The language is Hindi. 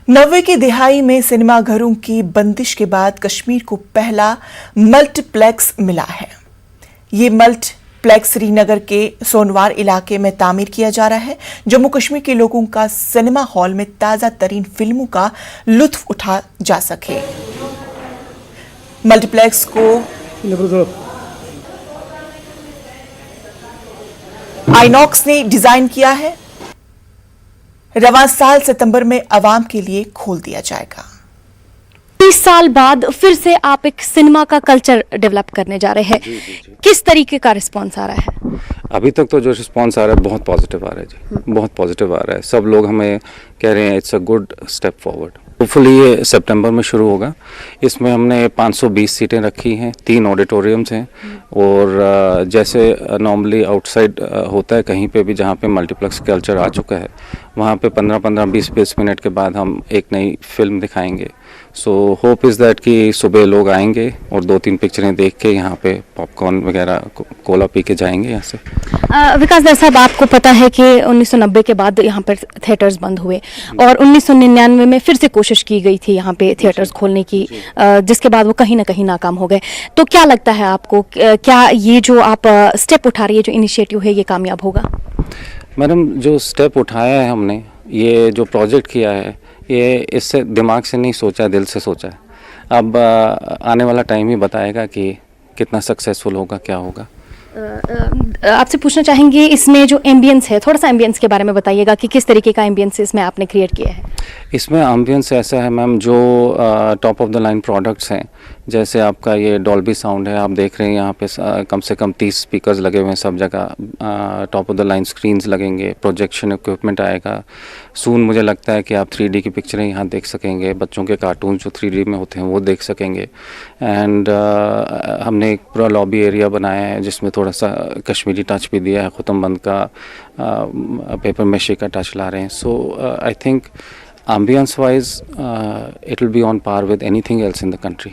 90 की दिहाई में सिनेमाघरों की बंदिश के बाद कश्मीर को पहला मल्टीप्लेक्स मिला है। ये मल्टीप्लेक्स श्रीनगर के सोनवार इलाके में तामीर किया जा रहा है। जम्मू कश्मीर के लोगों का सिनेमा हॉल में ताजा तरीन फिल्मों का लुत्फ उठा जा सके। मल्टीप्लेक्स को आइनॉक्स ने डिजाइन किया है। रवां साल सितंबर में आवाम के लिए खोल दिया जाएगा। 30 साल बाद फिर से आप एक सिनेमा का कल्चर डेवलप करने जा रहे हैं। किस तरीके का रिस्पांस आ रहा है? अभी तक तो जो रिस्पांस आ रहा है बहुत पॉजिटिव आ रहा है जी, बहुत पॉजिटिव आ रहा है। सब लोग हमें कह रहे हैं it's a good step forward. Hopefully ये सितंबर में शुरू होगा। इसमें हमने 520 सीटें रखी हैं, 3 ऑडिटोरियम्स हैं और जैसे नॉर्मली आउटसाइड होता है कहीं पे भी जहाँ पे मल्टीप्लेक्स कल्चर आ चुका है, वहाँ पे 15-15, 20-20 मिनट के बाद हम एक नई फिल्म दिखाएंगे। सो होप इज़ दैट कि सुबह लोग आएंगे और 2-3 पिक्चरें देख के यहाँ पे पॉपकॉर्न वगैरह कोला पी के जाएंगे यहाँ से। विकास दर साहब, आपको पता है कि 1990 के बाद यहाँ पर थिएटर्स बंद हुए और 1999 में फिर से कोशिश की गई थी यहाँ पे थिएटर्स खोलने की, जिसके बाद वो कहीं ना कहीं नाकाम हो गए। तो क्या लगता है आपको, क्या ये जो आप स्टेप उठा रही है, जो इनिशिएटिव है, ये कामयाब होगा? मैडम, जो स्टेप उठाया है हमने, ये जो प्रोजेक्ट किया है, ये इससे दिमाग से नहीं सोचा, दिल से सोचा है। अब आने वाला टाइम ही बताएगा कि कितना सक्सेसफुल होगा, क्या होगा। आपसे पूछना चाहेंगे, इसमें जो एम्बियंस है, थोड़ा सा एम्बियंस के बारे में बताइएगा कि किस तरीके का एम्बियंस इसमें आपने क्रिएट किया है। इसमें एम्बियंस ऐसा है मैम, जो top of the line products हैं, जैसे आपका ये डॉल्बी साउंड है, आप देख रहे हैं यहाँ पे कम से कम 30 स्पीकर्स लगे हुए हैं सब जगह। Top of the line screens लगेंगे, प्रोजेक्शन इक्विपमेंट आएगा। सून मुझे लगता है कि आप 3D की पिक्चरें यहाँ देख सकेंगे, बच्चों के कार्टून जो 3D में होते हैं वो देख सकेंगे। एंड हमने एक पूरा लॉबी एरिया बनाया है जिसमें थोड़ा सा कश्मीरी टच भी दिया है, खुतमबंद का पेपर मेशे का टच ला रहे हैं। So I think ambience wise it will be on par with anything else in the country.